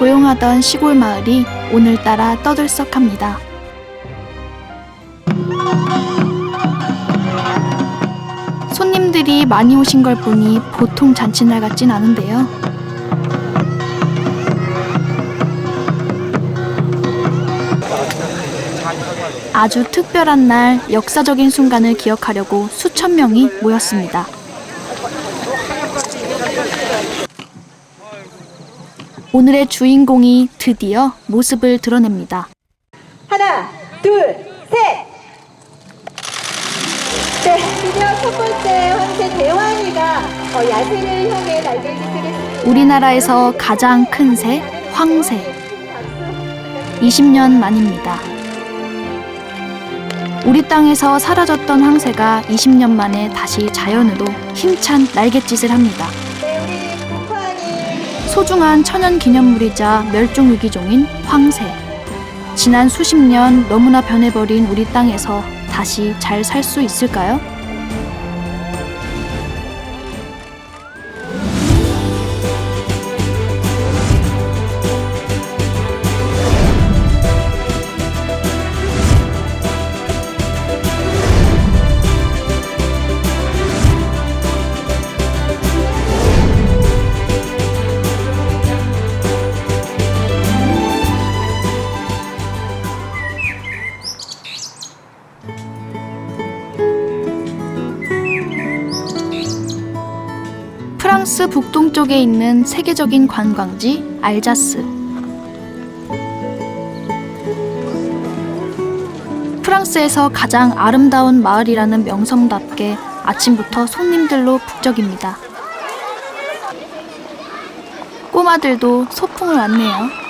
조용하던 시골 마을이 오늘따라 떠들썩합니다. 손님들이 많이 오신 걸 보니 보통 잔칫날 같진 않은데요. 아주 특별한 날, 역사적인 순간을 기억하려고 수천 명이 모였습니다. 오늘의 주인공이 드디어 모습을 드러냅니다. 하나, 둘, 셋! 네, 드디어 첫 번째 황새 대왕이가 야생을 향해 날개짓을 했습니다. 우리나라에서 가장 큰 새, 황새. 20년 만입니다. 우리 땅에서 사라졌던 황새가 20년 만에 다시 자연으로 힘찬 날갯짓을 합니다. 네, 우리 국화니 소중한 천연 기념물이자 멸종위기종인 황새. 지난 수십 년 너무나 변해버린 우리 땅에서 다시 잘 살 수 있을까요? 프랑스 북동쪽에 있는 세계적인 관광지 알자스. 프랑스에서 가장 아름다운 마을이라는 명성답게 아침부터 손님들로 북적입니다. 꼬마들도 소풍을 왔네요.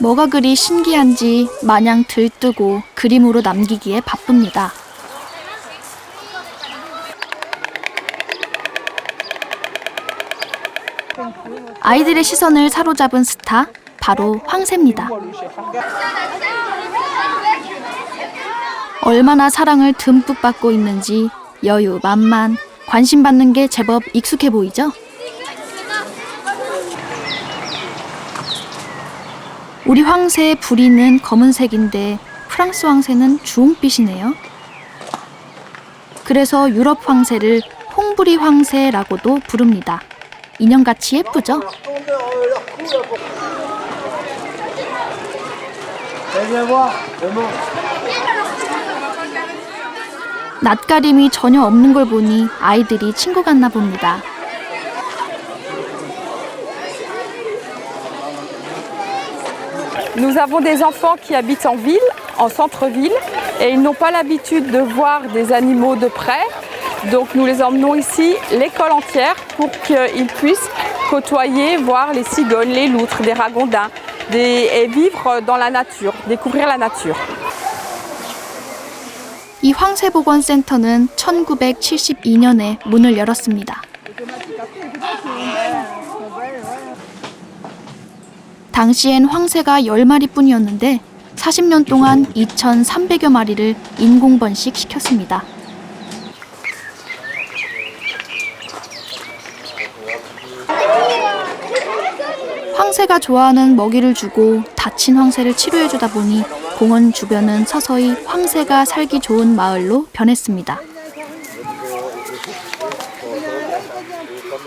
뭐가 그리 신기한지 마냥 들뜨고 그림으로 남기기에 바쁩니다. 아이들의 시선을 사로잡은 스타, 바로 황새입니다. 얼마나 사랑을 듬뿍 받고 있는지 여유 만만, 관심 받는 게 제법 익숙해 보이죠? 우리 황새의 부리는 검은색인데 프랑스 황새는 주홍빛이네요. 그래서 유럽 황새를 홍부리 황새라고도 부릅니다. 인형같이 예쁘죠? 낯가림이 전혀 없는 걸 보니 아이들이 친구 같나 봅니다. Nous avons des enfants qui habitent en ville, en centre-ville, et ils n'ont pas l'habitude de voir des animaux de près. Donc nous les emmenons ici, l'école entière, pour qu'ils puissent côtoyer, voir les cigognes, les loutres, les ragondins, et vivre dans la nature, découvrir la nature. 이 황새보건센터는 1972년에 문을 열었습니다. 당시엔 황새가 10마리뿐이었는데 40년 동안 2,300여 마리를 인공 번식시켰습니다. 황새가 좋아하는 먹이를 주고 다친 황새를 치료해주다 보니 공원 주변은 서서히 황새가 살기 좋은 마을로 변했습니다.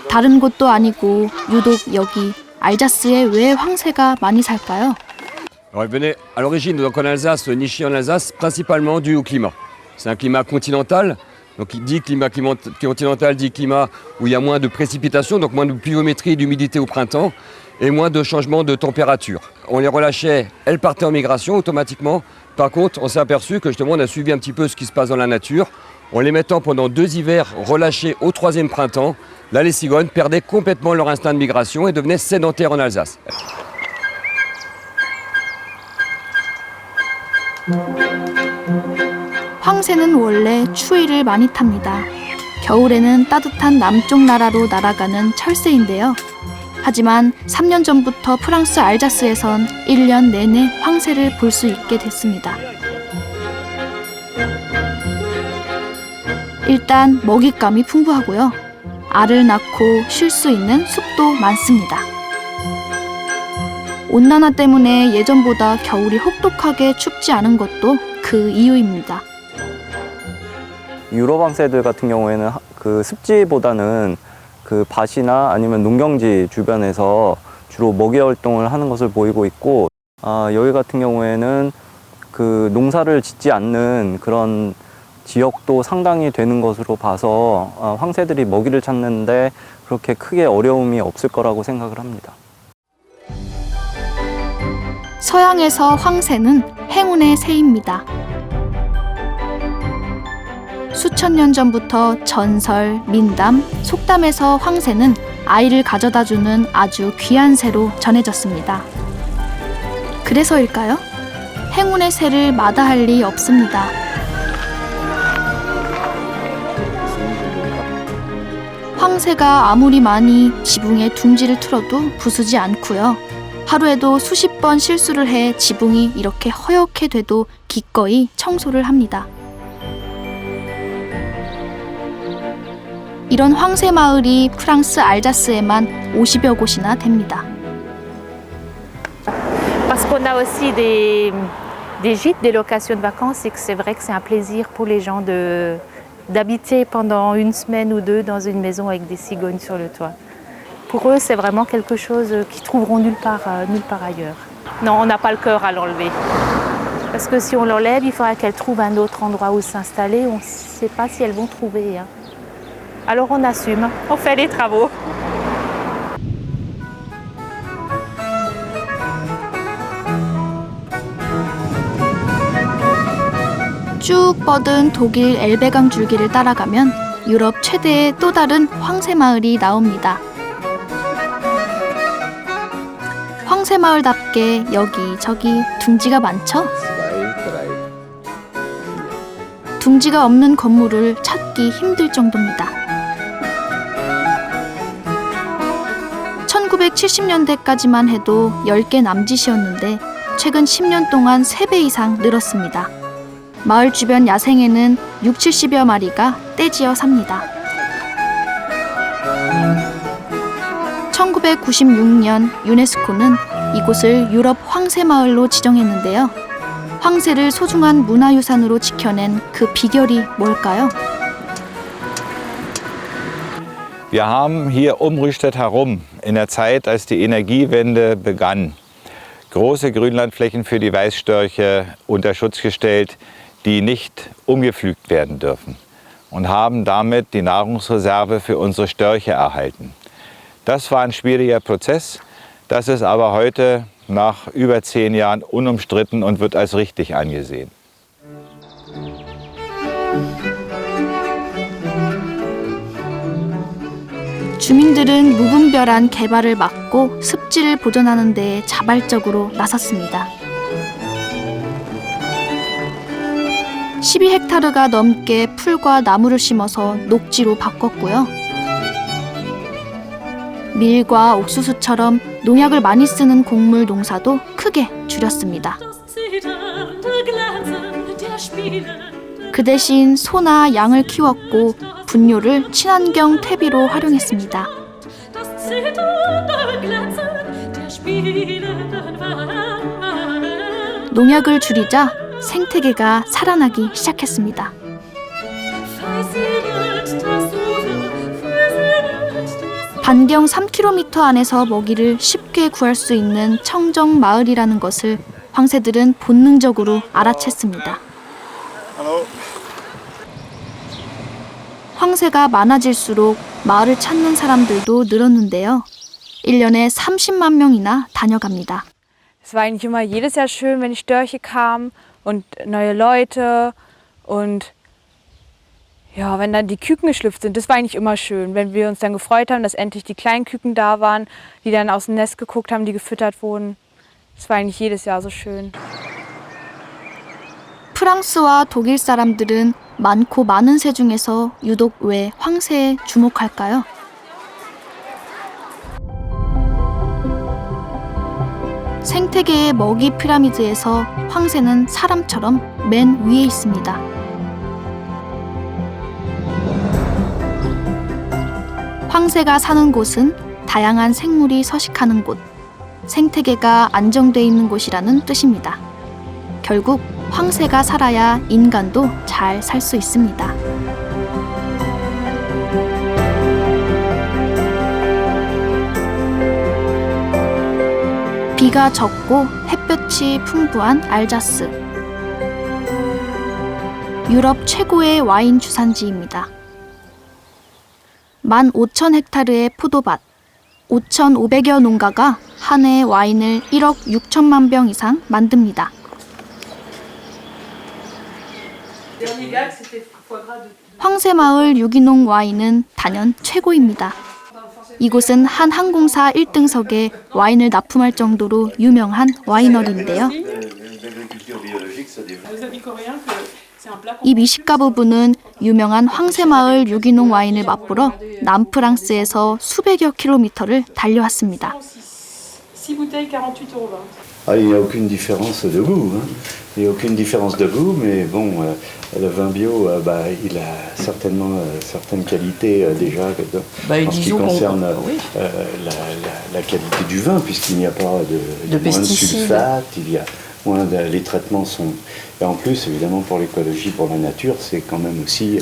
다른 곳도 아니고 유독 여기 알자스에 왜 황새가 많이 살까요? Alors, elle venait à l'origine, donc en Alsace, nichée en Alsace, principalement dû au climat. C'est un climat continental. Donc il dit climat continental, dit climat où il y a moins de précipitations, donc moins de pluviométrie et d'humidité au printemps, et moins de changements de température. On les relâchait, elles partaient en migration automatiquement. Par contre, on s'est aperçu que justement on a suivi un petit peu ce qui se passe dans la nature. En les mettant pendant 2 hivers relâchés au 3e printemps, là les cigognes perdaient complètement leur instinct de migration et devenaient sédentaires en Alsace. 황새는 원래 추위를 많이 탑니다. 겨울에는 따뜻한 남쪽 나라로 날아가는 철새인데요. 하지만 3년 전부터 프랑스 알자스에선 1년 내내 황새를 볼 수 있게 됐습니다. 일단 먹잇감이 풍부하고요. 알을 낳고 쉴 수 있는 숲도 많습니다. 온난화 때문에 예전보다 겨울이 혹독하게 춥지 않은 것도 그 이유입니다. 유럽 황새들 같은 경우에는 그 습지보다는 그 밭이나 아니면 농경지 주변에서 주로 먹이 활동을 하는 것을 보이고 있고, 여기 같은 경우에는 그 농사를 짓지 않는 그런 지역도 상당히 되는 것으로 봐서 황새들이 먹이를 찾는데 그렇게 크게 어려움이 없을 거라고 생각을 합니다. 서양에서 황새는 행운의 새입니다. 수천 년 전부터 전설, 민담, 속담에서 황새는 아이를 가져다주는 아주 귀한 새로 전해졌습니다. 그래서일까요? 행운의 새를 마다할 리 없습니다. 황새가 아무리 많이 지붕에 둥지를 틀어도 부수지 않고요. 하루에도 수십 번 실수를 해 지붕이 이렇게 허옇게 돼도 기꺼이 청소를 합니다. 이런 황새 마을이 프랑스 알자스에만 50여 곳이나 됩니다. Parce qu'on a aussi des gîtes, des locations de vacances, et que c'est vrai que c'est un plaisir pour les gens d'habiter pendant une semaine ou deux dans une maison avec des cigognes sur le toit. Pour eux, c'est vraiment quelque chose qu'ils trouveront nulle part ailleurs. Non, on n'a pas le cœur à l'enlever. Parce que si on l'enlève, il faudra qu'elles trouvent un autre endroit où s'installer. On ne sait pas si elles vont trouver. Alors on assume, on fait les travaux. 쭉 뻗은 독일 엘베강 줄기를 따라가면 유럽 최대의 또 다른 황새 마을이 나옵니다. 황새 마을답게 여기저기 둥지가 많죠? 둥지가 없는 건물을 찾기 힘들 정도입니다. 1970년대까지만 해도 10개 남짓이었는데 최근 10년 동안 3배 이상 늘었습니다. 마을 주변 야생에는 60~70여 마리가 떼지어 삽니다. 1996년 유네스코는 이곳을 유럽 황새마을로 지정했는데요. 황새를 소중한 문화유산으로 지켜낸 그 비결이 뭘까요? Wir haben hier um Rüstedt herum in der Zeit, als die Energiewende begann, große Grünlandflächen für die Weißstörche unter Schutz gestellt, die nicht umgepflügt werden dürfen, und haben damit die Nahrungsreserve für unsere Störche erhalten. Das war ein schwieriger Prozess, das ist aber heute nach über 10 Jahren unumstritten und wird als richtig angesehen. 주민들은 무분별한 개발을 막고 습지를 보존하는 데 자발적으로 나섰습니다. 12헥타르가 넘게 풀과 나무를 심어서 녹지로 바꿨고요. 밀과 옥수수처럼 농약을 많이 쓰는 곡물 농사도 크게 줄였습니다. 그 대신 소나 양을 키웠고 분뇨를 친환경 퇴비로 활용했습니다. 농약을 줄이자 생태계가 살아나기 시작했습니다. 반경 3km 안에서 먹이를 쉽게 구할 수 있는 청정 마을이라는 것을 황새들은 본능적으로 알아챘습니다. 황새가 많아질수록 마을을 찾는 사람들도 늘었는데요. 1년에 30만 명이나 다녀갑니다. Es war eigentlich immer jedes Jahr schön, wenn die Störche kamen und neue Leute und ja, wenn dann die Küken geschlüpft sind, das war eigentlich immer schön, wenn wir uns dann gefreut haben, dass endlich die kleinen Küken da waren, die dann aus dem Nest geguckt haben, die gefüttert wurden. Das war eigentlich jedes Jahr so schön. 프랑스와 독일 사람들은 많고 많은 새 중에서 유독 왜 황새에 주목할까요? 생태계의 먹이 피라미드에서 황새는 사람처럼 맨 위에 있습니다. 황새가 사는 곳은 다양한 생물이 서식하는 곳, 생태계가 안정돼 있는 곳이라는 뜻입니다. 결국 황새가 살아야 인간도 잘 살 수 있습니다. 비가 적고 햇볕이 풍부한 알자스. 유럽 최고의 와인 주산지입니다. 15,000헥타르의 포도밭, 5,500여 농가가 한 해의 와인을 1억 6천만 병 이상 만듭니다. 황새마을 유기농 와인은 단연 최고입니다. 이곳은 한 항공사 1등석에 와인을 납품할 정도로 유명한 와이너리인데요. 이 미식가 부부는 유명한 황새마을 유기농 와인을 맛보러 남프랑스에서 수백여 킬로미터를 달려왔습니다. Ah, il n'y a aucune différence de goût. Hein. Il n'y a aucune différence de goût, mais bon, le vin bio, il a certainement certaines qualités déjà en ce qui concerne la qualité du vin, puisqu'il n'y a pas de moins de sulfate, il y a moins les traitements sont... Et en plus, évidemment, pour l'écologie, pour la nature, c'est quand même aussi...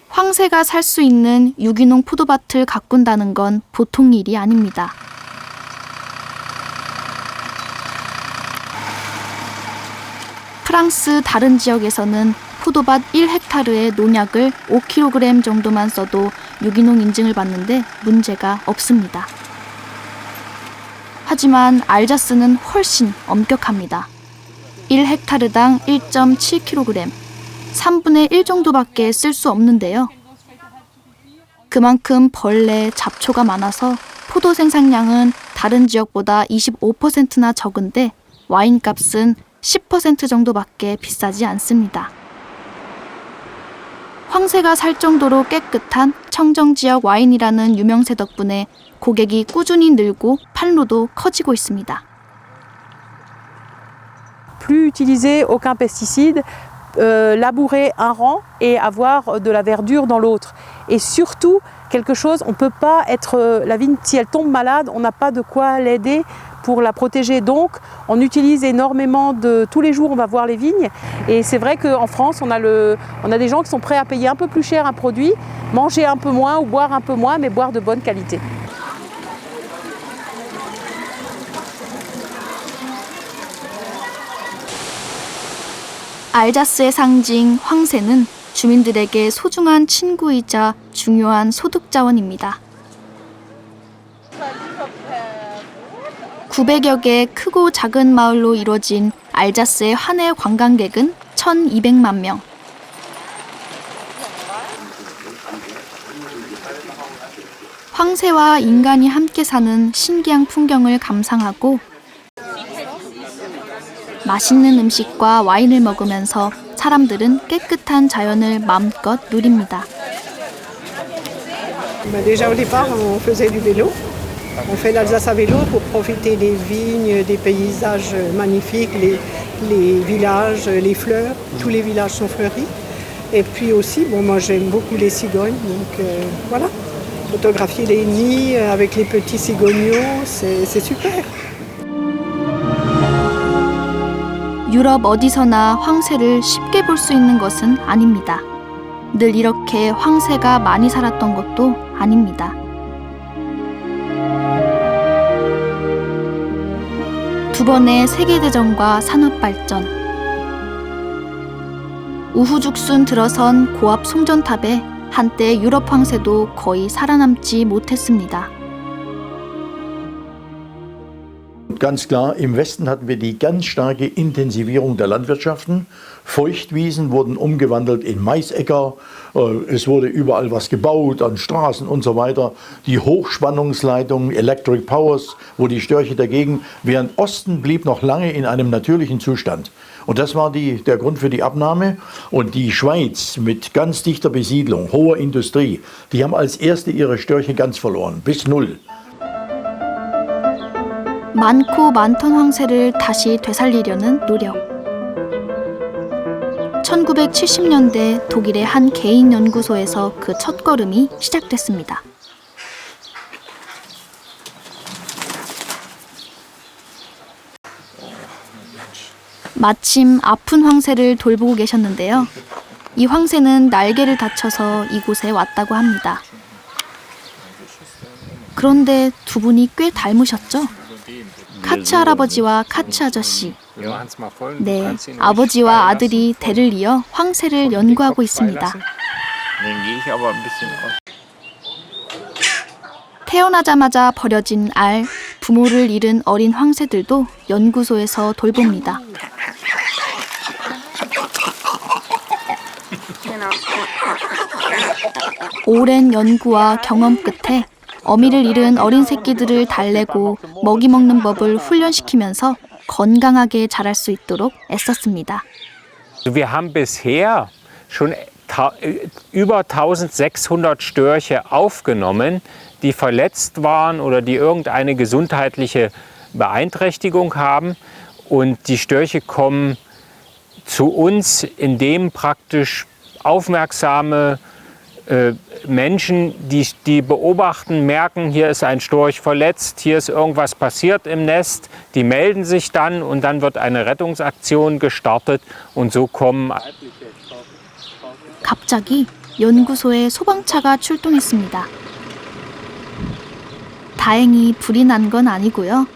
황새가 살 수 있는 유기농 포도밭을 가꾼다는 건 보통 일이 아닙니다. 프랑스 다른 지역에서는 포도밭 1헥타르의 농약을 5kg 정도만 써도 유기농 인증을 받는데 문제가 없습니다. 하지만 알자스는 훨씬 엄격합니다. 1헥타르당 1.7kg, 3분의 1 정도밖에 쓸 수 없는데요. 그만큼 벌레, 잡초가 많아서 포도 생산량은 다른 지역보다 25%나 적은데 와인값은 10% 정도밖에 비싸지 않습니다. 황새가 살 정도로 깨끗한 청정지역 와인이라는 유명세 덕분에 고객이 꾸준히 늘고 판로도 커지고 있습니다. Plus utiliser aucun pesticide, labourer un rang et avoir de la verdure dans l'autre. Et surtout, quelque chose, on ne peut pas être... La vigne, si elle tombe malade, on n'a pas de quoi l'aider pour la protéger. Donc, on utilise énormément de... Tous les jours, on va voir les vignes. Et c'est vrai qu'en France, on a des gens qui sont prêts à payer un peu plus cher un produit, manger un peu moins ou boire un peu moins, mais boire de bonne qualité. 알자스의 상징 황새는 주민들에게 소중한 친구이자 중요한 소득 자원입니다. 900여 개의 크고 작은 마을로 이루어진 알자스의 한 해 관광객은 1,200만 명. 황새와 인간이 함께 사는 신기한 풍경을 감상하고 맛있는 음식과 와인을 먹으면서 사람들은 깨끗한 자연을 마음껏 누립니다. Déjà au départ, on faisait du vélo. On fait l'Alsace à vélo pour profiter des vignes, des paysages magnifiques, les villages, les fleurs. Tous les villages sont fleuris. Et puis aussi, moi j'aime beaucoup les cigognes, donc voilà. Photographier les nids avec les petits cigognos, c'est super. 유럽 어디서나 황새를 쉽게 볼 수 있는 것은 아닙니다. 늘 이렇게 황새가 많이 살았던 것도 아닙니다. 두 번의 세계대전과 산업발전, 우후죽순 들어선 고압 송전탑에 한때 유럽 황새도 거의 살아남지 못했습니다. Ganz klar, im Westen hatten wir die ganz starke Intensivierung der Landwirtschaften. Feuchtwiesen wurden umgewandelt in Maisäcker. Es wurde überall was gebaut, an Straßen und so weiter. Die Hochspannungsleitungen, Electric Powers, wo die Störche dagegen, während Osten blieb noch lange in einem natürlichen Zustand. Und das war der Grund für die Abnahme. Und die Schweiz mit ganz dichter Besiedlung, hoher Industrie, die haben als erste ihre Störche ganz verloren, bis null. 많고 많던 황새를 다시 되살리려는 노력. 1970년대 독일의 한 개인 연구소에서 그 첫걸음이 시작됐습니다. 마침 아픈 황새를 돌보고 계셨는데요. 이 황새는 날개를 다쳐서 이곳에 왔다고 합니다. 그런데 두 분이 꽤 닮으셨죠? 카츠 할아버지와 카츠 아저씨. 네, 아버지와 아들이 대를 이어 황새를 연구하고 있습니다. 태어나자마자 버려진 알, 부모를 잃은 어린 황새들도 연구소에서 돌봅니다. 오랜 연구와 경험 끝에 어미를 잃은 어린 새끼들을 달래고 먹이 먹는 법을 훈련시키면서 건강하게 자랄 수 있도록 애썼습니다. Wir haben bisher schon über 1600 Störche aufgenommen, die verletzt waren oder die irgendeine gesundheitliche Beeinträchtigung haben. Und die Störche kommen zu uns, indem praktisch aufmerksame Menschen, die beobachten, merken, hier ist ein Storch verletzt, hier ist irgendwas passiert im Nest, die melden sich dann und dann wird eine Rettungsaktion gestartet und so kommen. 갑자기 연구소에 소방차가 출동했습니다. 다행히 불이 난 건 아니고요.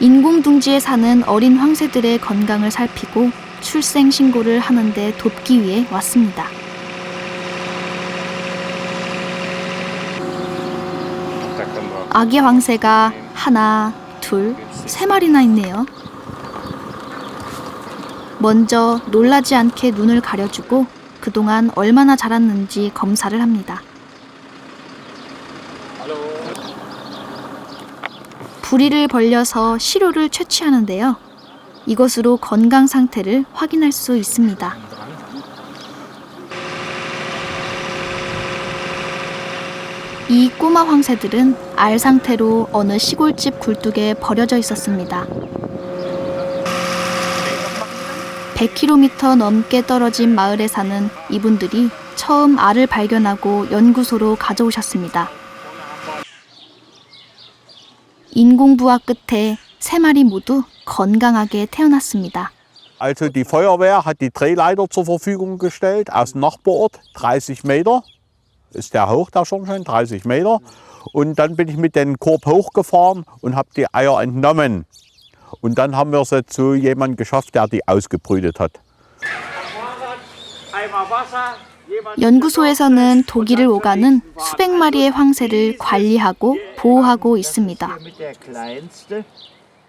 인공둥지에 사는 어린 황새들의 건강을 살피고 출생 신고를 하는데 돕기 위해 왔습니다. 아기 황새가 하나, 둘, 세 마리나 있네요. 먼저 놀라지 않게 눈을 가려주고 그동안 얼마나 자랐는지 검사를 합니다. 부리를 벌려서 시료를 채취하는데요. 이것으로 건강 상태를 확인할 수 있습니다. 이 꼬마 황새들은 알 상태로 어느 시골집 굴뚝에 버려져 있었습니다. 100km 넘게 떨어진 마을에 사는 이분들이 처음 알을 발견하고 연구소로 가져오셨습니다. 인공부화 끝에 세 마리 모두 건강하게 태어났습니다. Also die Feuerwehr hat die Drehleiter zur Verfügung gestellt aus dem Nachbarort, 30 Meter. Ist der hoch, der Schornstein, 30 Meter. Und dann bin ich mit dem Korb hochgefahren und habe die Eier entnommen. Und dann haben wir sie zu jemandem geschafft, der die ausgebrütet hat. 연구소에서는 독일을 오가는 수백 마리의 황새를 관리하고 보호하고 있습니다.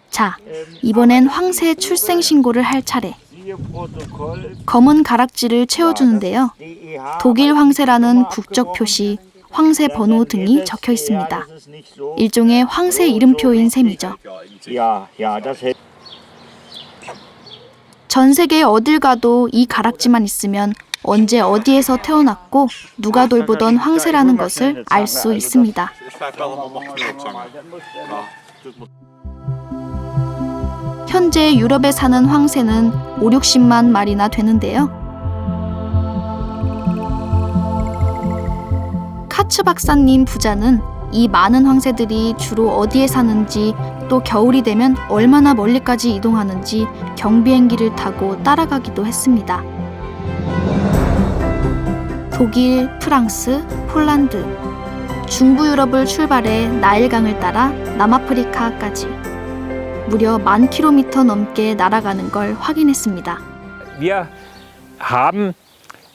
자, 이번엔 황새 출생 신고를 할 차례. 검은 가락지를 채워주는데요. 독일 황새라는 국적 표시, 황새 번호 등이 적혀 있습니다. 일종의 황새 이름표인 셈이죠. 전 세계 어딜 가도 이 가락지만 있으면 언제 어디에서 태어났고 누가 돌보던 황새라는 것을 알 수 있습니다. 현재 유럽에 사는 황새는 5-60만 마리나 되는데요. 카츠 박사님 부자는 이 많은 황새들이 주로 어디에 사는지 또 겨울이 되면 얼마나 멀리까지 이동하는지 경비행기를 타고 따라가기도 했습니다. 독일, 프랑스, 폴란드, 중부 유럽을 출발해 나일강을 따라 남아프리카까지 무려 10,000km 넘게 날아가는 걸 확인했습니다. Wir haben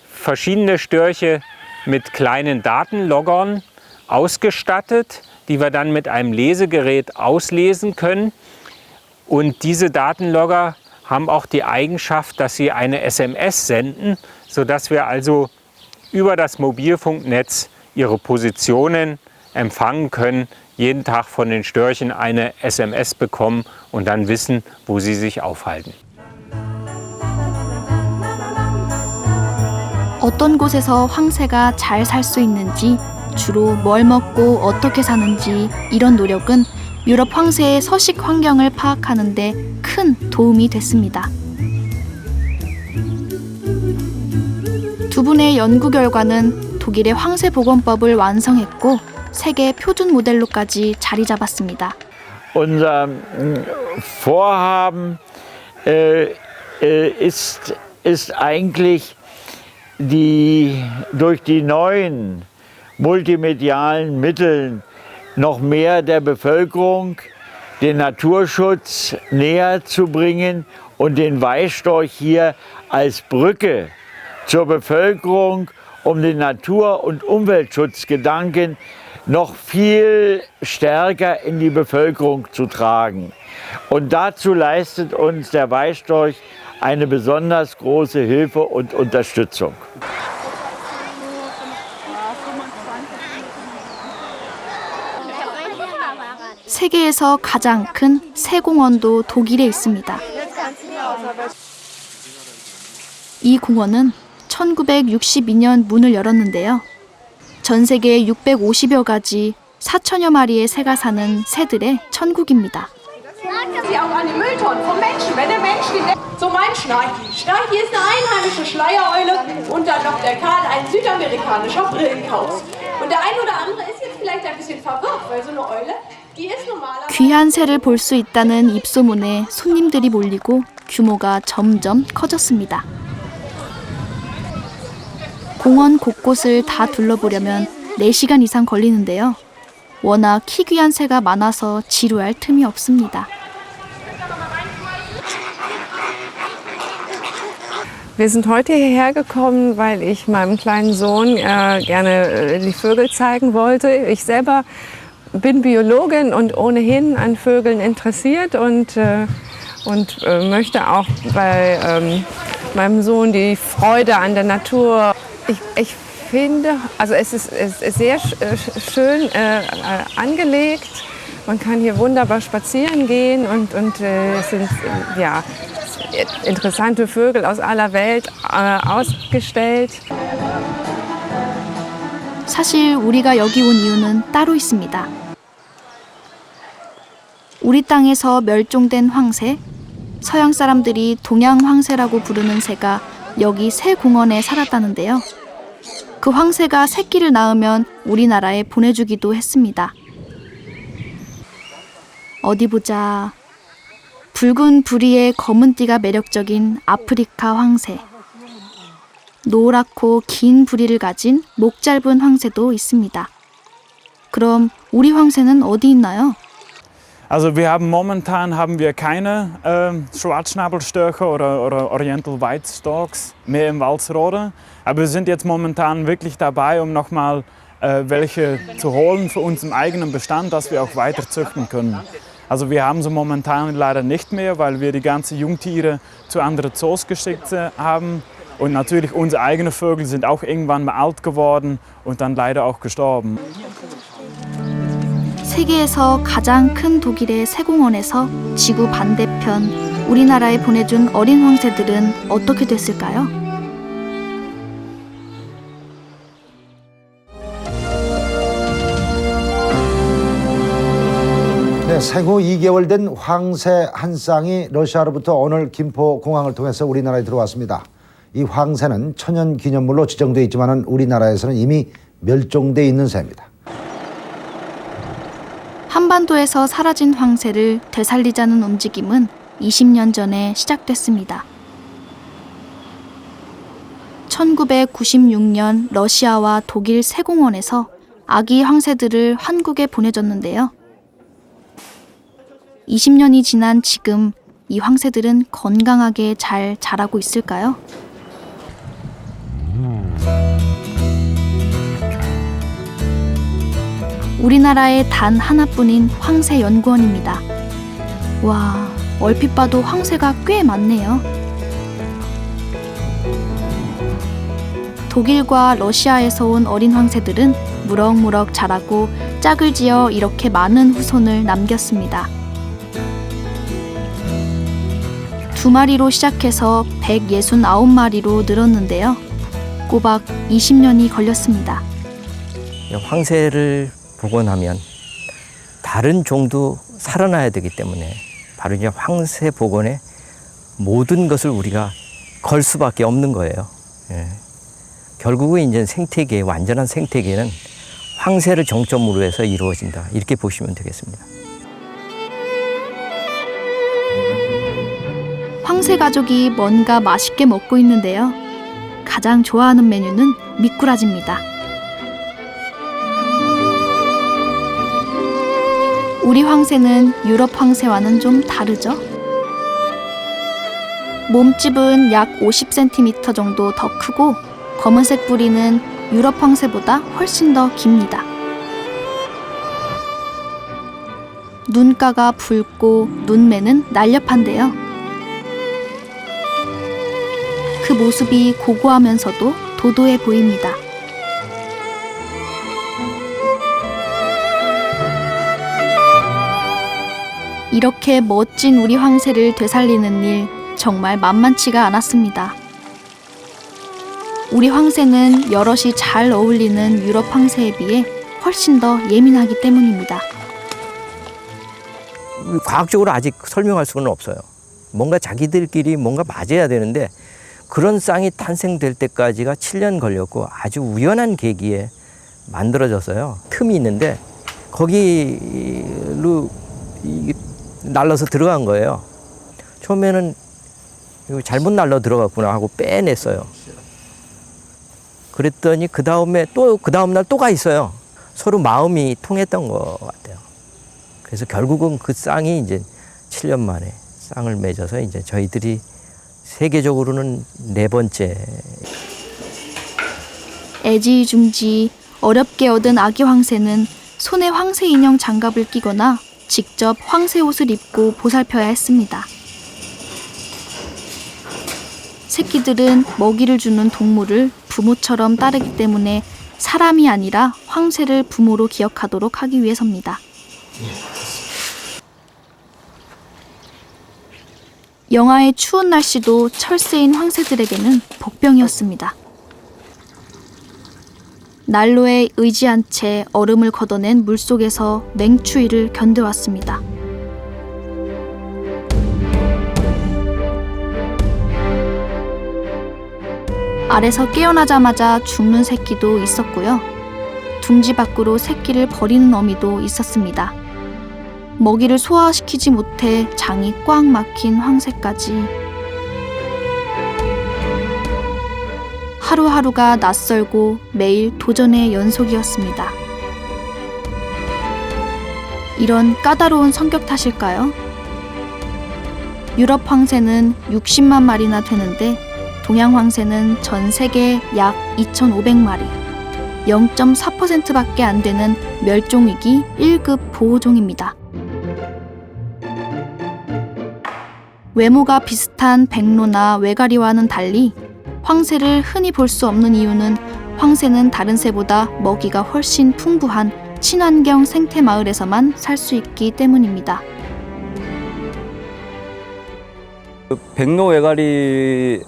verschiedene Störche mit kleinen Datenloggern ausgestattet, die wir dann mit einem Lesegerät auslesen können. Und diese Datenlogger haben auch die Eigenschaft, dass sie eine SMS senden, sodass wir also über das Mobilfunknetz ihre Positionen empfangen können, jeden Tag von den Störchen eine SMS bekommen und dann wissen, wo sie sich aufhalten. 어떤 곳에서 황새가 잘 살 수 있는지, 주로 뭘 먹고 어떻게 사는지 이런 노력은 유럽 황새의 서식 환경을 파악하는 데 큰 도움이 됐습니다. 두 분의 연구 결과는 독일의 황새 복원법을 완성했고 세계 표준 모델로까지 자리 잡았습니다. Unser Vorhaben ist eigentlich durch die neuen multimedialen Mittel noch mehr der Bevölkerung den Naturschutz näher zu bringen und den Weißstorch hier als Brücke zur Bevölkerung, um den Natur- und Umweltschutzgedanken noch viel stärker in die Bevölkerung zu tragen. Und dazu leistet uns der Weißstorch eine besonders große Hilfe und Unterstützung. 세계에서 가장 큰 새공원도 독일에 있습니다. 이 공원은 1962년 문을 열었는데요. 전 세계 650여 가지 4천여 마리의 새가 사는 새들의 천국입니다. Sie auch an den Mülltonnen vom Menschen. Wenn der Mensch so mein Schnarchi. Schnarchi ist eine einheimische Schleiereule und dann noch der Karl, ein südamerikanischer Brillenkauz. Und der ein oder andere ist jetzt vielleicht ein bisschen verwirrt, weil so eine Eule, die ist normalerweise... 귀한 새를 볼 수 있다는 입소문에 손님들이 몰리고 규모가 점점 커졌습니다. 공원 곳곳을 다 둘러보려면 4시간 이상 걸리는데요. 워낙 희귀한 새가 많아서 지루할 틈이 없습니다. Wir sind heute hierher gekommen, weil ich meinem kleinen Sohn gerne die Vögel zeigen wollte. Ich selber bin Biologin und ohnehin an Vögeln interessiert und möchte auch bei meinem Sohn die Freude an der Natur. Ich finde, also es ist sehr schön angelegt. Man kann hier wunderbar spazieren gehen und es sind ja, interessante Vögel aus aller Welt ausgestellt. 사실 우리가 여기 온 이유는 따로 있습니다. 우리 땅에서 멸종된 황새, 서양 사람들이 동양 황새라고 부르는 새가 여기 새 공원에 살았다는데요. 그 황새가 새끼를 낳으면 우리나라에 보내주기도 했습니다. 어디 보자. 붉은 부리에 검은 띠가 매력적인 아프리카 황새. 노랗고 긴 부리를 가진 목 짧은 황새도 있습니다. 그럼 우리 황새는 어디 있나요? Also momentan haben wir keine Schwarzschnabelstörche oder Oriental White Storks mehr im Walsrode. Aber wir sind jetzt momentan wirklich dabei, um nochmal welche zu holen für uns im eigenen Bestand, dass wir auch weiter züchten können. Also wir haben sie momentan leider nicht mehr, weil wir die ganzen Jungtiere zu anderen Zoos geschickt haben. Und natürlich unsere eigenen Vögel sind auch irgendwann mal alt geworden und dann leider auch gestorben. 세계에서 가장 큰 독일의 새공원에서 지구 반대편 우리나라에 보내준 어린 황새들은 어떻게 됐을까요? 네, 생후 2개월 된 황새 한 쌍이 러시아로부터 오늘 김포공항을 통해서 우리나라에 들어왔습니다. 이 황새는 천연기념물로 지정되어 있지만 우리나라에서는 이미 멸종되어 있는 새입니다. 한반도에서 사라진 황새를 되살리자는 움직임은 20년 전에 시작됐습니다. 1996년 러시아와 독일 새공원에서 아기 황새들을 한국에 보내줬는데요. 20년이 지난 지금 이 황새들은 건강하게 잘 자라고 있을까요? 우리나라에 단 하나뿐인 황새연구원입니다. 와, 얼핏 봐도 황새가 꽤 많네요. 독일과 러시아에서 온 어린 황새들은 무럭무럭 자라고 짝을 지어 이렇게 많은 후손을 남겼습니다. 2마리로 시작해서 169마리로 늘었는데요. 꼬박 20년이 걸렸습니다. 황새를 복원하면 다른 종도 살아나야 되기 때문에 바로 이제 황새 복원에 모든 것을 우리가 걸 수밖에 없는 거예요. 예. 결국은 이제 생태계, 완전한 생태계는 황새를 정점으로 해서 이루어진다. 이렇게 보시면 되겠습니다. 황새 가족이 뭔가 맛있게 먹고 있는데요. 가장 좋아하는 메뉴는 미꾸라지입니다. 우리 황새는 유럽 황새와는 좀 다르죠? 몸집은 약 50cm 정도 더 크고 검은색 뿌리는 유럽 황새보다 훨씬 더 깁니다. 눈가가 붉고 눈매는 날렵한데요. 그 모습이 고고하면서도 도도해 보입니다. 이렇게 멋진 우리 황새를 되살리는 일 정말 만만치가 않았습니다. 우리 황새는 여럿이 잘 어울리는 유럽 황새에 비해 훨씬 더 예민하기 때문입니다. 과학적으로 아직 설명할 수는 없어요. 뭔가 자기들끼리 뭔가 맞아야 되는데 그런 쌍이 탄생될 때까지가 7년 걸렸고 아주 우연한 계기에 만들어졌어요. 틈이 있는데 거기로 날라서 들어간 거예요. 처음에는 이거 잘못 날라 들어갔구나 하고 빼냈어요. 그랬더니 그 다음에 또 그 다음 날 또 가 있어요. 서로 마음이 통했던 것 같아요. 그래서 결국은 그 쌍이 이제 7년 만에 쌍을 맺어서 이제 저희들이 세계적으로는 4번째. 애지중지 어렵게 얻은 아기 황새는 손에 황새 인형 장갑을 끼거나 직접 황새 옷을 입고 보살펴야 했습니다. 새끼들은 먹이를 주는 동물을 부모처럼 따르기 때문에 사람이 아니라 황새를 부모로 기억하도록 하기 위해서입니다. 영하의 추운 날씨도 철새인 황새들에게는 복병이었습니다. 난로에 의지한 채 얼음을 걷어낸 물속에서 냉추위를 견뎌왔습니다. 알에서 깨어나자마자 죽는 새끼도 있었고요. 둥지 밖으로 새끼를 버리는 어미도 있었습니다. 먹이를 소화시키지 못해 장이 꽉 막힌 황새까지. 하루하루가 낯설고 매일 도전의 연속이었습니다. 이런 까다로운 성격 탓일까요? 유럽 황새는 60만 마리나 되는데 동양 황새는 전 세계 약 2,500마리, 0.4%밖에 안 되는 멸종위기 1급 보호종입니다. 외모가 비슷한 백로나 외가리와는 달리 황새를 흔히 볼 수 없는 이유는 황새는 다른 새보다 먹이가 훨씬 풍부한 친환경 생태 마을에서만 살 수 있기 때문입니다. 백로 외가리들하고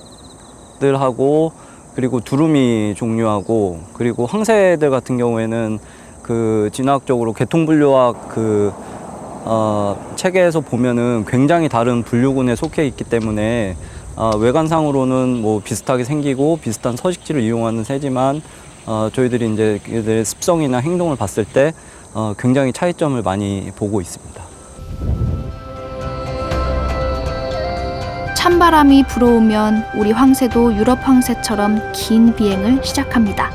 그리고 두루미 종류하고 그리고 황새들 같은 경우에는 그 진화학적으로 계통분류학 체계에서 보면은 굉장히 다른 분류군에 속해 있기 때문에 외관상으로는 뭐 비슷하게 생기고 비슷한 서식지를 이용하는 새지만 저희들이 이제 얘들의 습성이나 행동을 봤을 때 굉장히 차이점을 많이 보고 있습니다. 찬바람이 불어오면 우리 황새도 유럽 황새처럼 긴 비행을 시작합니다.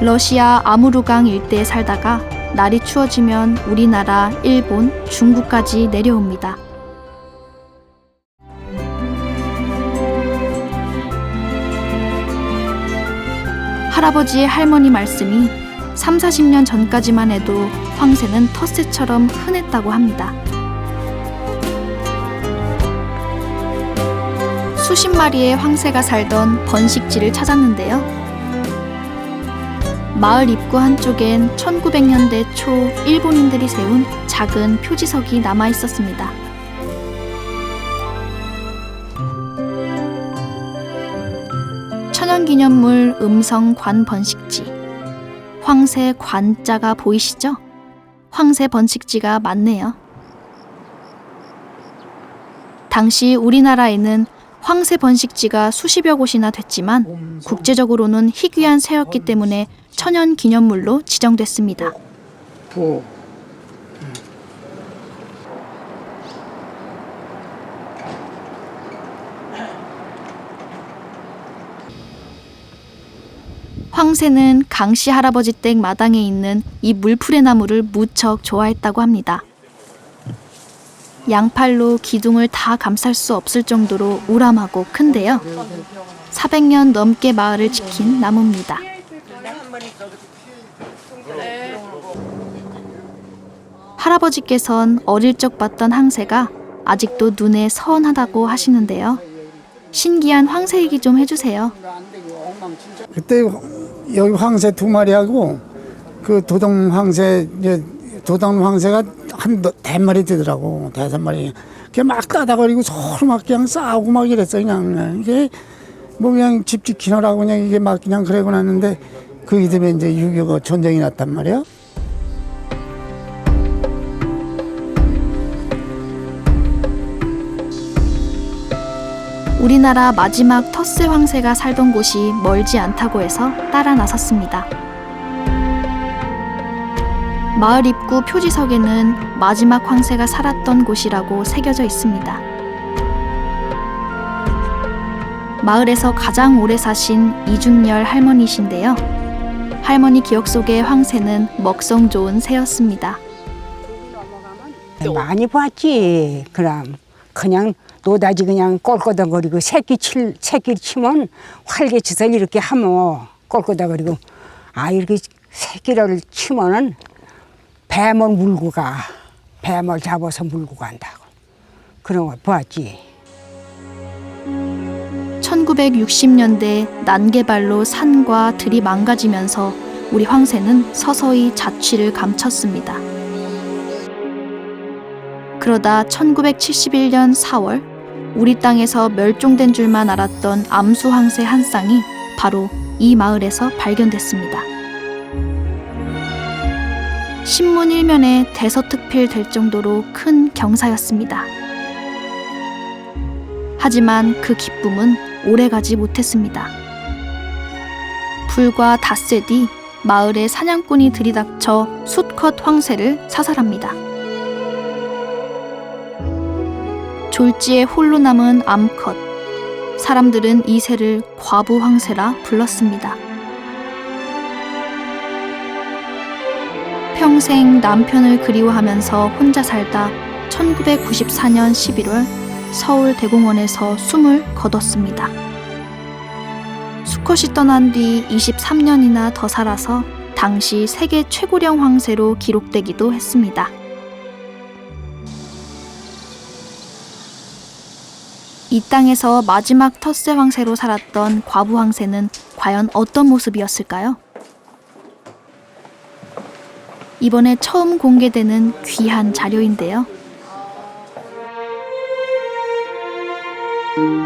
러시아 아무르강 일대에 살다가 날이 추워지면 우리나라, 일본, 중국까지 내려옵니다. 할아버지의 할머니 말씀이 30-40년 전까지만 해도 황새는 텃새처럼 흔했다고 합니다. 수십 마리의 황새가 살던 번식지를 찾았는데요. 마을 입구 한쪽엔 1900년대 초 일본인들이 세운 작은 표지석이 남아 있었습니다. 천연기념물 음성 관 번식지. 황새 관자가 보이시죠? 황새 번식지가 많네요. 당시 우리나라에는 황새 번식지가 수십여 곳이나 됐지만 국제적으로는 희귀한 새였기 때문에 천연 기념물로 지정됐습니다. 황새는 강씨 할아버지 댁 마당에 있는 이 물풀의 나무를 무척 좋아했다고 합니다. 양팔로 기둥을 다 감쌀 수 없을 정도로 우람하고 큰데요. 400년 넘게 마을을 지킨 나무입니다. 할아버지께선 어릴 적 봤던 황새가 아직도 눈에 선하다고 하시는데요. 신기한 황새 얘기 좀 해주세요. 그때 여기 황새 2마리하고 그 도당 황새가 한 4마리 되더라고. 5마리. 그게 막 따다거리고 서로 막 그냥 싸우고 막 이랬어. 그냥 이게 뭐 그냥 집 지키느라고 그냥 이게 막 그냥 그러고 났는데 그 이듬해 이제 6.25 전쟁이 났단 말이야. 우리나라 마지막 텃세 황새가 살던 곳이 멀지 않다고 해서 따라 나섰습니다. 마을 입구 표지석에는 마지막 황새가 살았던 곳이라고 새겨져 있습니다. 마을에서 가장 오래 사신 이준열 할머니신데요. 할머니 기억 속의 황새는 먹성 좋은 새였습니다. 많이 봤지. 그럼 그냥 노다지 그냥 꼴꼬닥거리고 새끼를 치면 활개치서 이렇게 하면 꼴꼬닥거리고 이렇게 새끼를 치면은 뱀을 물고 가. 뱀을 잡아서 물고 간다고. 그런 걸 봤지. 1960년대 난개발로 산과 들이 망가지면서 우리 황새는 서서히 자취를 감췄습니다. 그러다 1971년 4월 우리 땅에서 멸종된 줄만 알았던 암수 황새 한 쌍이 바로 이 마을에서 발견됐습니다. 신문 1면에 대서특필 될 정도로 큰 경사였습니다. 하지만 그 기쁨은 오래가지 못했습니다. 불과 닷새 뒤 마을에 사냥꾼이 들이닥쳐 수컷 황새를 사살합니다. 졸지에 홀로 남은 암컷. 사람들은 이 새를 과부 황새라 불렀습니다. 평생 남편을 그리워하면서 혼자 살다 1994년 11월 서울 대공원에서 숨을 거뒀습니다. 수컷이 떠난 뒤 23년이나 더 살아서 당시 세계 최고령 황새로 기록되기도 했습니다. 이 땅에서 마지막 텃세 황새로 살았던 과부 황새는 과연 어떤 모습이었을까요? 이번에 처음 공개되는 귀한 자료인데요.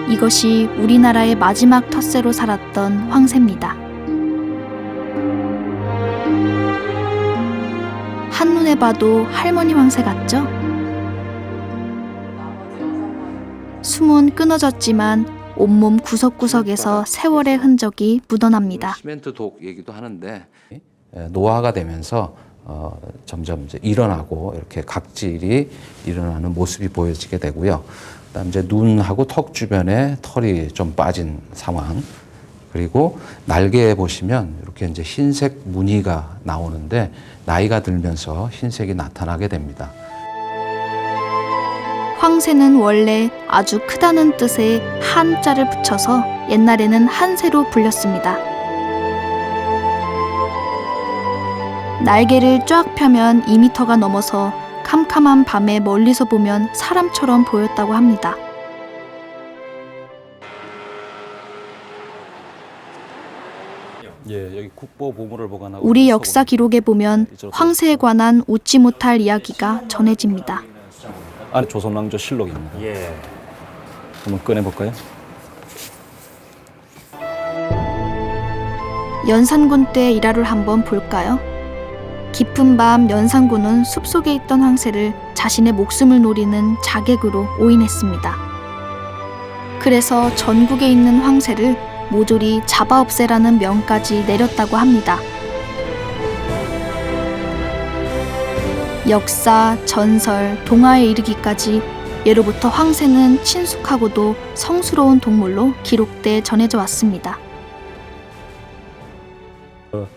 이것이 우리나라의 마지막 텃세로 살았던 황새입니다. 한눈에 봐도 할머니 황새 같죠? 숨은 끊어졌지만 온몸 구석구석에서 세월의 흔적이 묻어납니다. 시멘트 독 얘기도 하는데 노화가 되면서 점점 이제 일어나고 이렇게 각질이 일어나는 모습이 보여지게 되고요. 그다음 이제 눈하고 턱 주변에 털이 좀 빠진 상황. 그리고 날개에 보시면 이렇게 이제 흰색 무늬가 나오는데 나이가 들면서 흰색이 나타나게 됩니다. 황새는 원래 아주 크다는 뜻의 한자를 붙여서 옛날에는 한새로 불렸습니다. 날개를 쫙 펴면 2m가 넘어서 캄캄한 밤에 멀리서 보면 사람처럼 보였다고 합니다. 여기 국보 보물을 보관하고 우리 역사 기록에 보면 황새에 관한 웃지 못할 이야기가 전해집니다. 안에 조선왕조 실록입니다. 한번 꺼내볼까요? 연산군 때 일화를 한번 볼까요? 깊은 밤 연산군은 숲속에 있던 황새를 자신의 목숨을 노리는 자객으로 오인했습니다. 그래서 전국에 있는 황새를 모조리 잡아 없애라는 명까지 내렸다고 합니다. 역사, 전설, 동화에 이르기까지 예로부터 황새는 친숙하고도 성스러운 동물로 기록돼 전해져 왔습니다.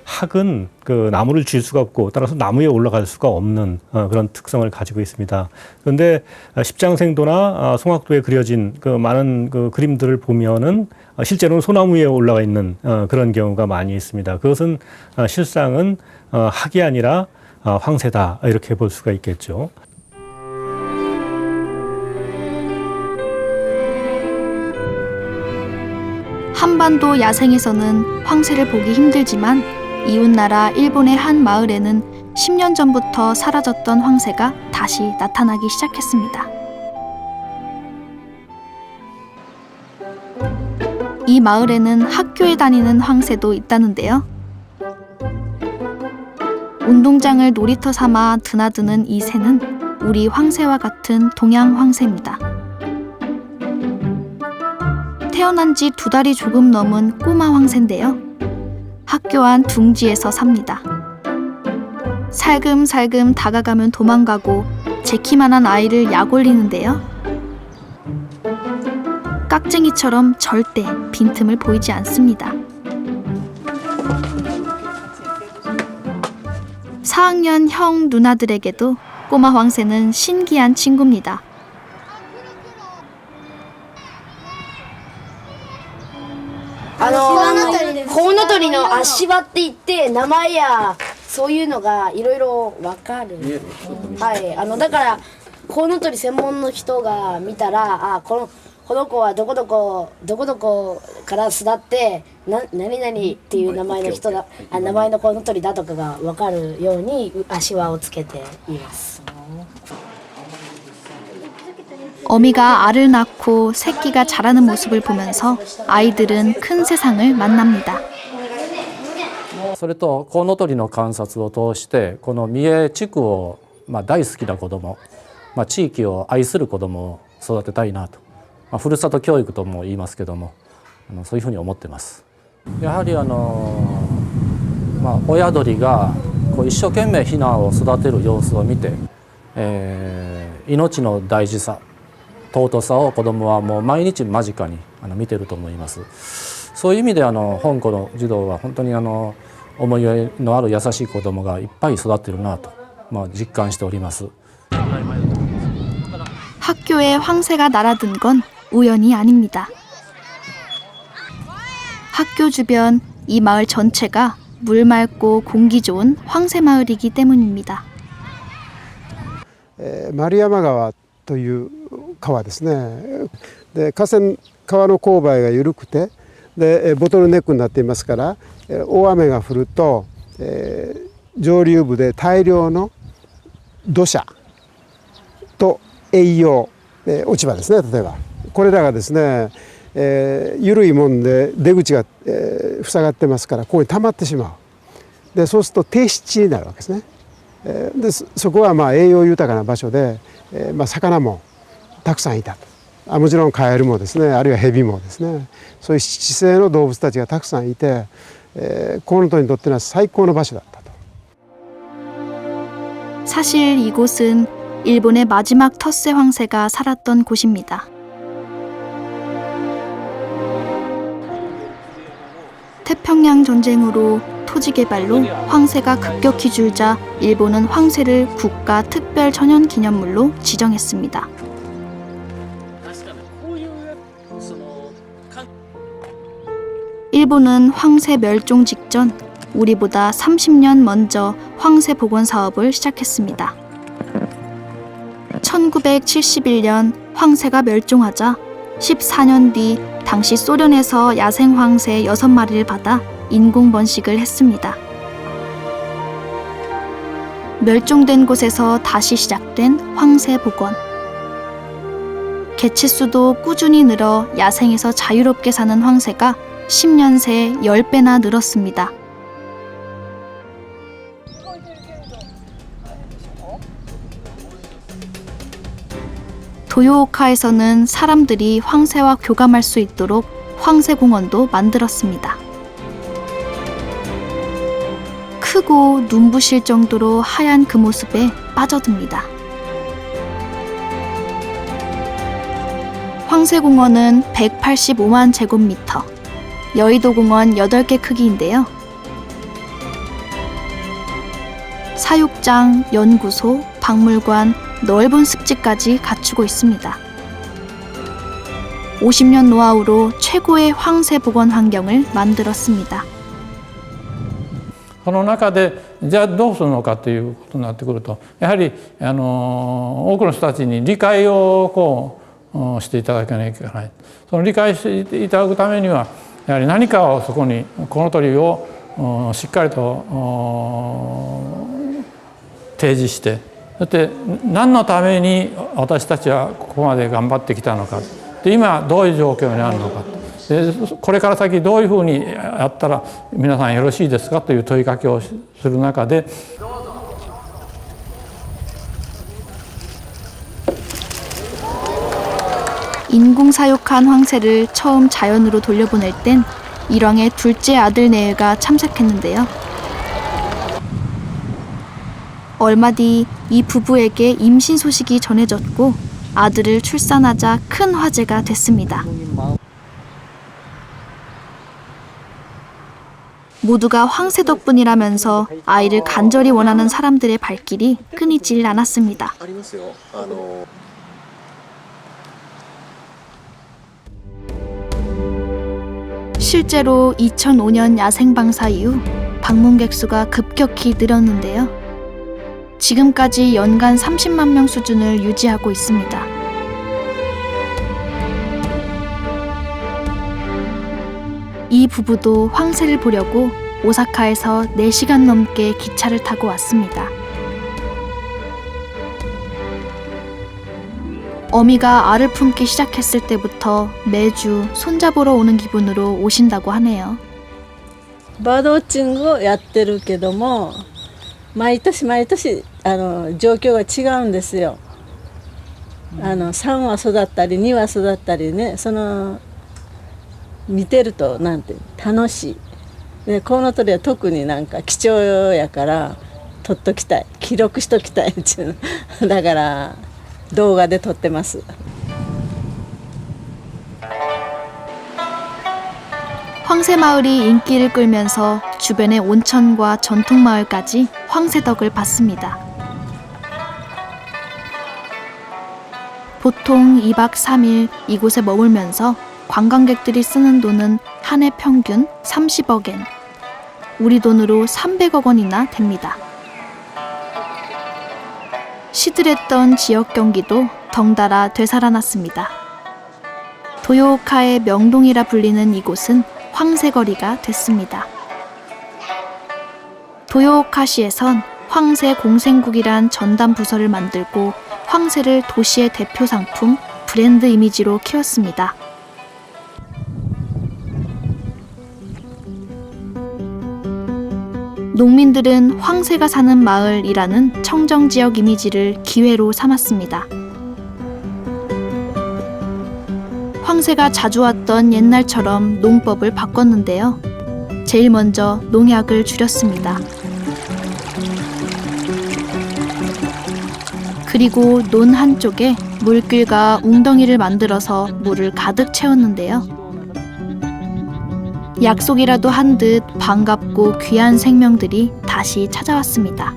학은 그 나무를 질 수가 없고 따라서 나무에 올라갈 수가 없는 그런 특성을 가지고 있습니다. 그런데 십장생도나 송악도에 그려진 그 많은 그 그림들을 보면은 실제로는 소나무 위에 올라가 있는 그런 경우가 많이 있습니다. 그것은 실상은 학이 아니라 황새다 이렇게 볼 수가 있겠죠. 한반도 야생에서는 황새를 보기 힘들지만 이웃나라 일본의 한 마을에는 10년 전부터 사라졌던 황새가 다시 나타나기 시작했습니다. 이 마을에는 학교에 다니는 황새도 있다는데요. 운동장을 놀이터 삼아 드나드는 이 새는 우리 황새와 같은 동양 황새입니다. 태어난 지 2달이 조금 넘은 꼬마 황새인데요. 학교 안 둥지에서 삽니다. 살금살금 다가가면 도망가고 제 키만한 아이를 약올리는데요. 깍쟁이처럼 절대 빈틈을 보이지 않습니다. 4학년 형 누나들에게도 꼬마 황새는 신기한 친구입니다. コウノトリの足場って言って名前やそういうのがいろいろわかる。はい、だからコウノトリ専門の人が見たら、この子はどこどこから巣立って何々っていう名前の人だ、名前のコウノトリだとかがわかるように足輪をつけています。 어미가 알을 낳고 새끼가 자라는 모습을 보면서 아이들은 큰 세상을 만납니다. それとコウノトリの観察を通してこの三重地区を大好きな子ども、地域を愛する子どもを育てたいなと、ふるさと教育とも言いますけども、そういうふうに思ってます。やはり親鳥がこう一生懸命ヒナを育てる様子を見て、命の大事さ 尊さを子どもはもう毎日間近に見てると思います。そういう意味で香港の児童は本当に思いやりのある優しい子どもがいっぱい育ってるなと実感しております。 학교에 황새가 날아든 건 우연이 아닙니다. 학교 주변 이 마을 전체가 물 맑고 공기 좋은 황새 마을이기 때문입니다. 丸山川という川ですね。で川の勾配が緩くてでボトルネックになっていますから大雨が降ると、上流部で大量の土砂と栄養、落ち葉ですね。例えばこれらがですね、緩いもんで出口が、塞がってますからここに溜まってしまう。でそうすると低湿地になるわけですね。でそこは栄養豊かな場所で、魚もたくさんいたと。もちろんカエルもですね、あるいはヘビもですね、そういう湿地性の動物たちがたくさんいて、コウノトリにとっては最高の場所だったと。 사실 이곳은 일본의 마지막 텃세 황새가 살았던 곳입니다. 태평양 전쟁으로 토지 개발로 황새가 급격히 줄자 일본은 황새를 국가 특별 천연 기념물로 지정했습니다. 일본은 황새 멸종 직전 우리보다 30년 먼저 황새 복원 사업을 시작했습니다. 1971년 황새가 멸종하자 14년 뒤 당시 소련에서 야생 황새 6마리를 받아 인공 번식을 했습니다. 멸종된 곳에서 다시 시작된 황새 복원. 개체수도 꾸준히 늘어 야생에서 자유롭게 사는 황새가 10년 새 10배나 늘었습니다. 도요오카에서는 사람들이 황새와 교감할 수 있도록 황새공원도 만들었습니다. 크고 눈부실 정도로 하얀 그 모습에 빠져듭니다. 황새공원은 185만 제곱미터, 여의도공원 8개 크기인데요. 사육장, 연구소, 박물관, 넓은 습지까지 갖추고 있습니다. 50년 노하우로 최고의 황새 복원 환경을 만들었습니다. その中でじゃあどうするのかということになってくると、やはり多くの人たちに理解をしていただかなきゃいけない。その理解していただくためにはやはり何かをそこにこの鳥をしっかりと提示して、そして何のために私たちはここまで頑張ってきたのか、で今どういう状況にあるのか、でこれから先どういうふうにやったら皆さんよろしいですかという問いかけをする中で、인공 사육한 황새를 처음 자연으로 돌려보낼 땐 일왕의 둘째 아들 내외가 참석했는데요. 얼마 뒤 이 부부에게 임신 소식이 전해졌고 아들을 출산하자 큰 화제가 됐습니다. 모두가 황새 덕분이라면서 아이를 간절히 원하는 사람들의 발길이 끊이질 않았습니다. 실제로 2005년 야생 방사 이후 방문객 수가 급격히 늘었는데요. 지금까지 연간 30만 명 수준을 유지하고 있습니다. 이 부부도 황새를 보려고 오사카에서 4시간 넘게 기차를 타고 왔습니다. 어미가 알을 품기 시작했을 때부터 매주 손잡으러 오는 기분으로 오신다고 하네요. バードウォッチングをやってるけども、毎年毎年状況が違うんですよ。3羽育ったり2羽育ったりね、見てるとなんて楽しい。でコウノトリは特になんか貴重やから撮っときたい、記録しときたいっていうのだから動画で撮ってます。 황새마을이 인기를 끌면서 주변의 온천과 전통마을까지 황새덕을 받습니다. 보통 2박 3일 이곳에 머물면서 관광객들이 쓰는 돈은 한 해 평균 30억 엔, 우리 돈으로 300억 원이나 됩니다. 시들했던 지역 경기도 덩달아 되살아났습니다. 도요오카의 명동이라 불리는 이곳은 황새거리가 됐습니다. 도요오카시에선 황새 공생국이란 전담 부서를 만들고 황새를 도시의 대표 상품, 브랜드 이미지로 키웠습니다. 농민들은 황새가 사는 마을이라는 청정지역 이미지를 기회로 삼았습니다. 황새가 자주 왔던 옛날처럼 농법을 바꿨는데요. 제일 먼저 농약을 줄였습니다. 그리고 논 한쪽에 물길과 웅덩이를 만들어서 물을 가득 채웠는데요. 약속이라도 한 듯 반갑고 귀한 생명들이 다시 찾아왔습니다.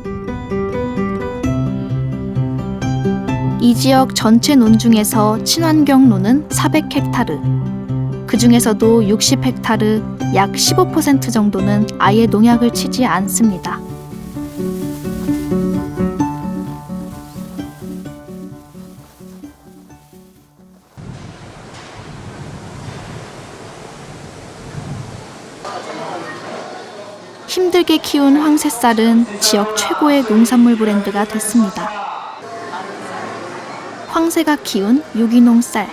이 지역 전체 논 중에서 친환경 논은 400헥타르, 그 중에서도 60헥타르, 약 15% 정도는 아예 농약을 치지 않습니다. 힘들게 키운 황새쌀은 지역 최고의 농산물 브랜드가 됐습니다. 황새가 키운 유기농 쌀.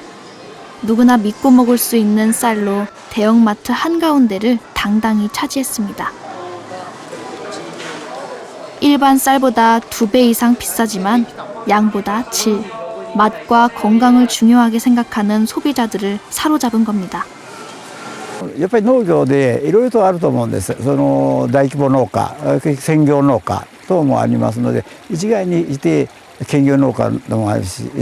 누구나 믿고 먹을 수 있는 쌀로 대형마트 한가운데를 당당히 차지했습니다. 일반 쌀보다 2배 이상 비싸지만 양보다 질, 맛과 건강을 중요하게 생각하는 소비자들을 사로잡은 겁니다. やっぱり農業でいろいろとあると思うんです。その大規模農家、専業農家等もありますので、一概にして兼業農家でもあるし、米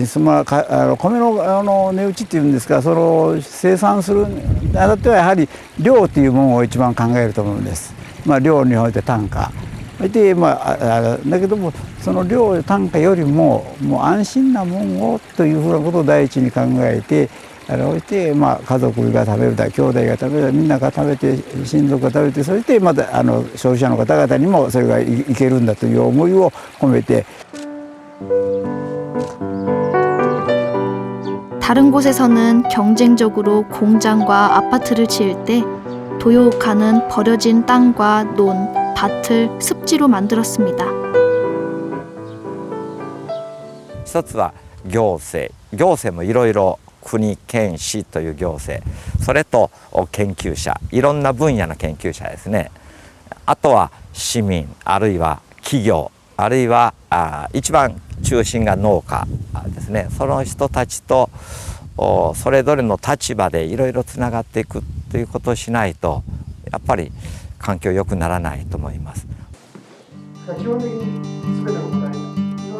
の値打ちっていうんですか、その生産するにあたってはやはり量っていうものを一番考えると思うんです。量において単価。でだけどもその量単価よりももう安心なもんをというふうなことを第一に考えて。おいて家族が食べるだ兄弟が食べるみんなが食べて親族が食べてそしてまた消費者の方々にもそれがいけるんだという思いを込めて 다른 곳에서는 경쟁적으로 공장과 아파트를 지을 때 도요오카는 버려진 땅과 논, 밭을 습지로 만들었습니다. 一つは行政もいろいろ国、県、市という行政、それと研究者、いろんな分野の研究者ですね。あとは市民、あるいは企業、あるいは一番中心が農家ですね。その人たちとそれぞれの立場でいろいろつながっていくということをしないと、やっぱり環境良くならないと思います。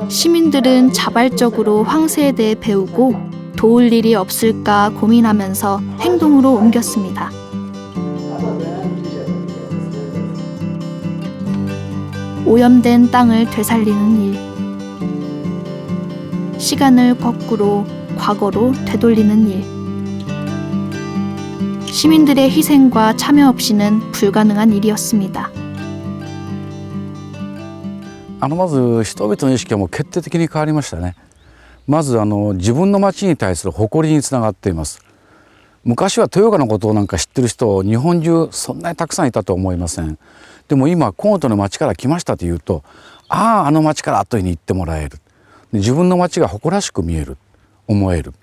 시민들은 자발적으로 황새에 대해 배우고 도울 일이 없을까 고민하면서 행동으로 옮겼습니다. 오염된 땅을 되살리는 일, 시간을 거꾸로 과거로 되돌리는 일. 시민들의 희생과 참여 없이는 불가능한 일이었습니다. まず人々の意識はもう決定的に変わりましたね。まず自分の町に対する誇りにつながっています。昔は豊岡のことをなんか知ってる人日本中そんなにたくさんいたとは思いません。でも今コートの町から来ましたというと、ああ町から後に言ってもらえる。で自分の町が誇らしく見える、思える。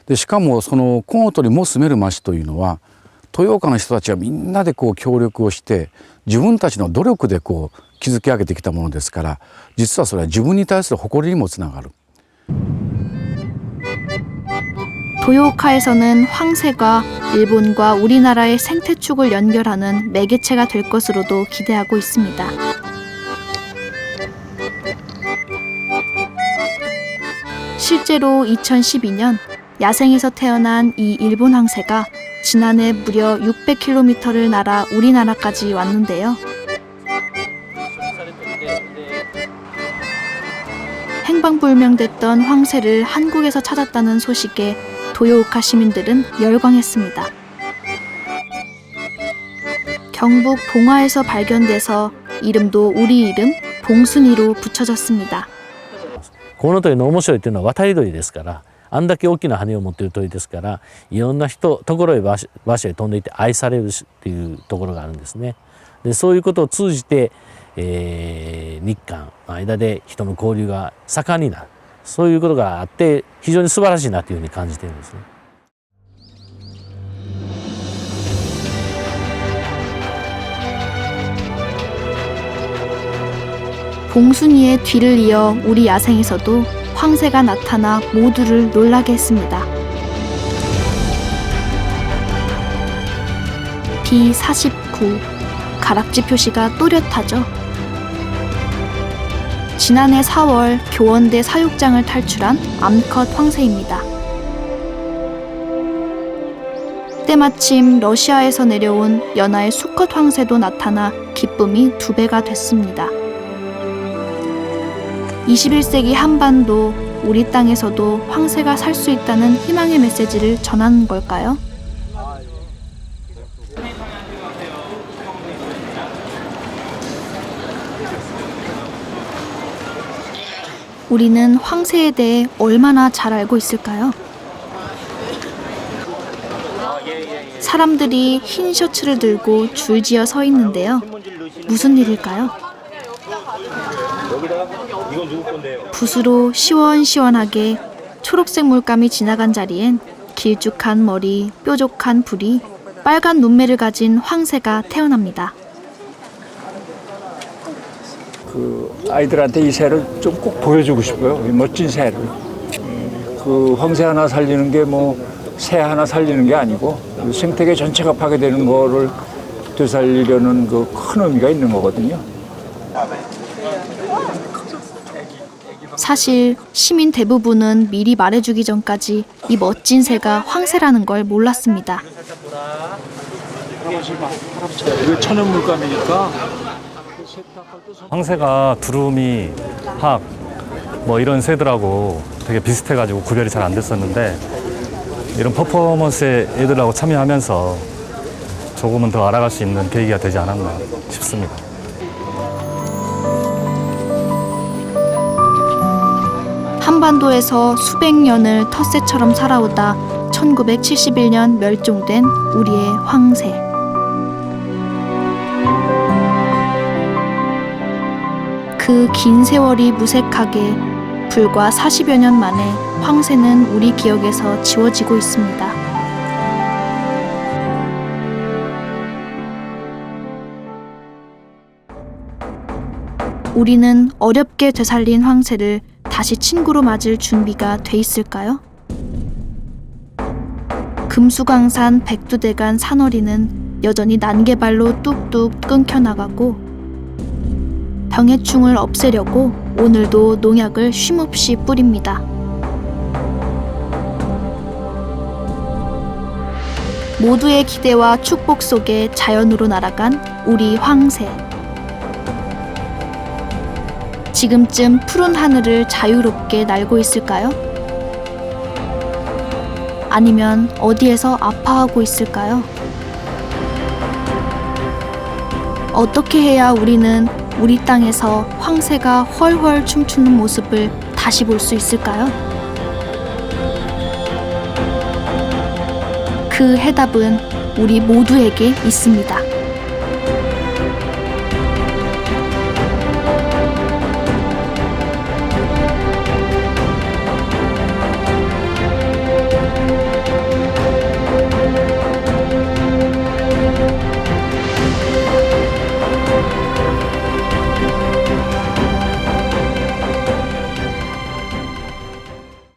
でしかもそのコートにも住める町というのは豊岡の人たちはみんなで協力をして自分たちの努力で築き上げてきたものですから、実はそれは自分に対する誇りにもつながる。 도요오카에서는 황새가 일본과 우리나라의 생태축을 연결하는 매개체가 될 것으로도 기대하고 있습니다. 실제로 2012년 야생에서 태어난 이 일본 황새가 지난해 무려 600km를 날아 우리나라까지 왔는데요. 행방불명됐던 황새를 한국에서 찾았다는 소식에 도요오카 시민들은 열광했습니다. 경북 봉화에서 발견돼서 이름도 우리 이름 봉순이로 붙여졌습니다. コウノトリの面白いというのは渡り鳥ですから、あんだけ大きな羽を持っている鳥ですから、いろんなところへ場所へ飛んでいって愛されるっていうところがあるんですね。でそういうことを通じて、日韓の間で人の交流が盛んになる、そういうことがあって非常に素晴らしいなというふうに感じているんですね。 봉순이의 뒤를 이어 우리 야생에서도 황새가 나타나 모두를 놀라게 했습니다. B49 가락지 표시가 또렷하죠. 지난해 4월 교원대 사육장을 탈출한 암컷 황새입니다. 때마침 러시아에서 내려온 연하의 수컷 황새도 나타나 기쁨이 2배가 됐습니다. 21세기 한반도, 우리 땅에서도 황새가 살 수 있다는 희망의 메시지를 전하는 걸까요? 우리는 황새에 대해 얼마나 잘 알고 있을까요? 사람들이 흰 셔츠를 들고 줄지어 서 있는데요. 무슨 일일까요? 붓으로 시원시원하게 초록색 물감이 지나간 자리엔 길쭉한 머리, 뾰족한 부리, 빨간 눈매를 가진 황새가 태어납니다. 아이들한테 이 새를 좀 꼭 보여주고 싶어요. 이 멋진 새를. 그 황새 하나 살리는 게 뭐 새 하나 살리는 게 아니고 생태계 전체가 파괴되는 거를 되살리려는 그 큰 의미가 있는 거거든요. 사실 시민 대부분은 미리 말해주기 전까지 이 멋진 새가 황새라는 걸 몰랐습니다. 이거 천연 물감이니까. 황새가 두루미, 학, 뭐 이런 새들하고 되게 비슷해가지고 구별이 잘 안 됐었는데 이런 퍼포먼스에 애들하고 참여하면서 조금은 더 알아갈 수 있는 계기가 되지 않았나 싶습니다. 한반도에서 수백 년을 텃새처럼 살아오다 1971년 멸종된 우리의 황새. 그 긴 세월이 무색하게 불과 40여 년 만에 황새는 우리 기억에서 지워지고 있습니다. 우리는 어렵게 되살린 황새를 다시 친구로 맞을 준비가 돼 있을까요? 금수강산 백두대간 산허리는 여전히 난개발로 뚝뚝 끊겨나가고 병해충을 없애려고 오늘도 농약을 쉼없이 뿌립니다. 모두의 기대와 축복 속에 자연으로 날아간 우리 황새. 지금쯤 푸른 하늘을 자유롭게 날고 있을까요? 아니면 어디에서 아파하고 있을까요? 어떻게 해야 우리는 우리 땅에서 황새가 훨훨 춤추는 모습을 다시 볼 수 있을까요? 그 해답은 우리 모두에게 있습니다.